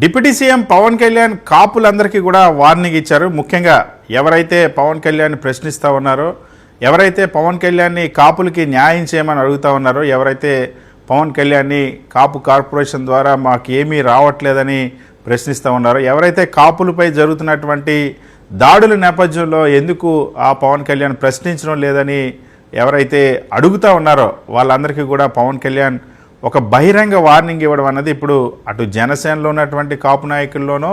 Deputy CM Pawan Kalyan కాపులందరికీ కూడా warning ఇచ్చారు. ముఖ్యంగా ఎవరైతే పవన్ కళ్యాణ్ ప్రశ్నిస్తూ ఉన్నారో, ఎవరైతే పవన్ కళ్యాణ్ని కాపులకి న్యాయం చేయమని అడుగుతూ ఉన్నారో, ఎవరైతే పవన్ కళ్యాణ్ని కాపు కార్పొరేషన్ ద్వారా మాకు ఏమీ రావట్లేదని ప్రశ్నిస్తూ ఉన్నారో, ఎవరైతే కాపులపై జరుగుతున్నటువంటి దాడుల నేపథ్యంలో ఎందుకు ఆ పవన్ కళ్యాణ్ ప్రశ్నించడం లేదని ఎవరైతే అడుగుతూ ఉన్నారో వాళ్ళందరికీ కూడా పవన్ కళ్యాణ్ ఒక బహిరంగ వార్నింగ్ ఇవ్వడం అన్నది ఇప్పుడు అటు జనసేనలో ఉన్నటువంటి కాపు నాయకుల్లోనూ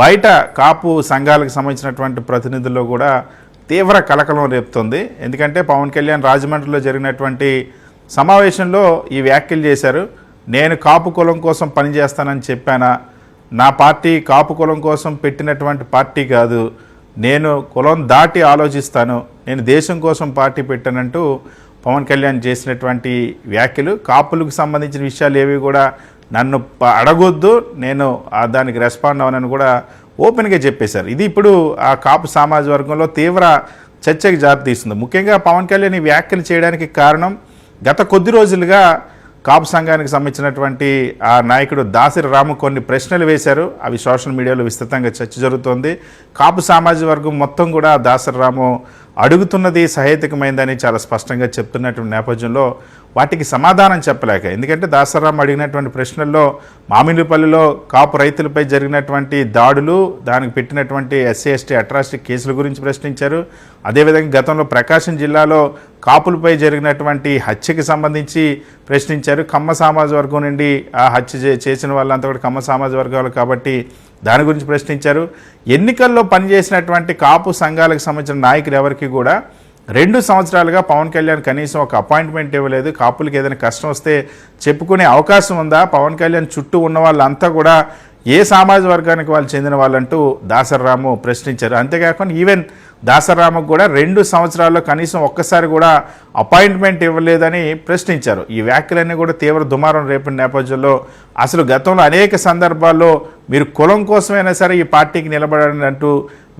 బయట కాపు సంఘాలకు సంబంధించినటువంటి ప్రతినిధుల్లో కూడా తీవ్ర కలకలం రేపుతుంది. ఎందుకంటే పవన్ కళ్యాణ్ రాజమండ్రిలో జరిగినటువంటి సమావేశంలో ఈ వ్యాఖ్యలు చేశారు. నేను కాపు కులం కోసం పనిచేస్తానని చెప్పానా? నా పార్టీ కాపు కులం కోసం పెట్టినటువంటి పార్టీ కాదు, నేను కులం దాటి ఆలోచిస్తాను, నేను దేశం కోసం పార్టీ పెట్టానంటూ పవన్ కళ్యాణ్ చేసినటువంటి వ్యాఖ్యలు, కాపులకు సంబంధించిన విషయాలు ఏవి కూడా నన్ను అడగొద్దు, నేను దానికి రెస్పాండ్ అవనని కూడా ఓపెన్గా చెప్పేశారు. ఇది ఇప్పుడు ఆ కాపు సమాజ వర్గంలో తీవ్ర చర్చకి జారితీస్తుంది. ముఖ్యంగా పవన్ కళ్యాణ్ ఈ వ్యాఖ్యలు చేయడానికి కారణం, గత కొద్ది రోజులుగా కాపు సంఘానికి సంబంధించినటువంటి ఆ నాయకుడు దాసరి రాము కొన్ని ప్రశ్నలు వేశారు. అవి సోషల్ మీడియాలో విస్తృతంగా చర్చ జరుగుతోంది. కాపు సామాజిక వర్గం మొత్తం కూడా దాసరి రాము అడుగుతున్నది సహేతుకమైందని చాలా స్పష్టంగా చెప్తున్నటువంటి నేపథ్యంలో వాటికి సమాధానం చెప్పలేక, ఎందుకంటే దాసరాం అడిగినటువంటి ప్రశ్నల్లో మామిడిపల్లిలో కాపు రైతులపై జరిగినటువంటి దాడులు, దానికి పెట్టినటువంటి ఎస్సీ ఎస్టీ అట్రాసిటీ కేసుల గురించి ప్రశ్నించారు. అదేవిధంగా గతంలో ప్రకాశం జిల్లాలో కాపులపై జరిగినటువంటి హత్యకి సంబంధించి ప్రశ్నించారు. కమ్మ సమాజ వర్గం నుండి ఆ హత్య చేసిన వాళ్ళంతా కూడా కమ్మ సమాజ వర్గాలు కాబట్టి దాని గురించి ప్రశ్నించారు. ఎన్నికల్లో పనిచేసినటువంటి కాపు సంఘాలకు సంబంధించిన నాయకులు ఎవరికి కూడా 2 సంవత్సరాలుగా పవన్ కళ్యాణ్ కనీసం ఒక అపాయింట్మెంట్ ఇవ్వలేదు. కాపులకి ఏదైనా కష్టం వస్తే చెప్పుకునే అవకాశం ఉందా? పవన్ కళ్యాణ్ చుట్టూ ఉన్న వాళ్ళంతా కూడా ఏ సామాజిక వర్గానికి వాళ్ళు చెందిన వాళ్ళంటూ దాసరాము ప్రశ్నించారు. అంతేకాకుండా ఈవెన్ దాసరాముకు కూడా 2 సంవత్సరాల్లో కనీసం ఒక్కసారి కూడా అపాయింట్మెంట్ ఇవ్వలేదని ప్రశ్నించారు. ఈ వ్యాఖ్యలన్నీ కూడా తీవ్ర దుమారం రేపిన నేపథ్యంలో అసలు గతంలో అనేక సందర్భాల్లో మీరు కులం కోసమైనా సరే ఈ పార్టీకి నిలబడండి అంటూ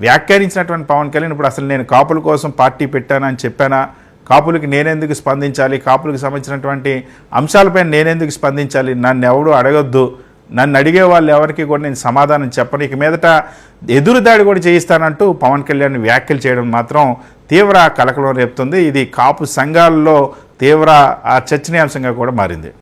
వ్యాఖ్యానించినటువంటి పవన్ కళ్యాణ్ ఇప్పుడు అసలు నేను కాపుల కోసం పార్టీ పెట్టానని చెప్పానా? కాపులకి నేనెందుకు స్పందించాలి? కాపులకు సంబంధించినటువంటి అంశాలపై నేనెందుకు స్పందించాలి? నన్ను ఎవడు అడగొద్దు, నన్ను అడిగే వాళ్ళు ఎవరికి కూడా నేను సమాధానం చెప్పను, ఇక మీదట ఎదురుదాడి కూడా చేయిస్తానంటూ పవన్ కళ్యాణ్ వ్యాఖ్యలు చేయడం మాత్రం తీవ్ర కలకలం రేపుతుంది. ఇది కాపు సంఘాల్లో తీవ్ర చర్చనీయాంశంగా కూడా మారింది.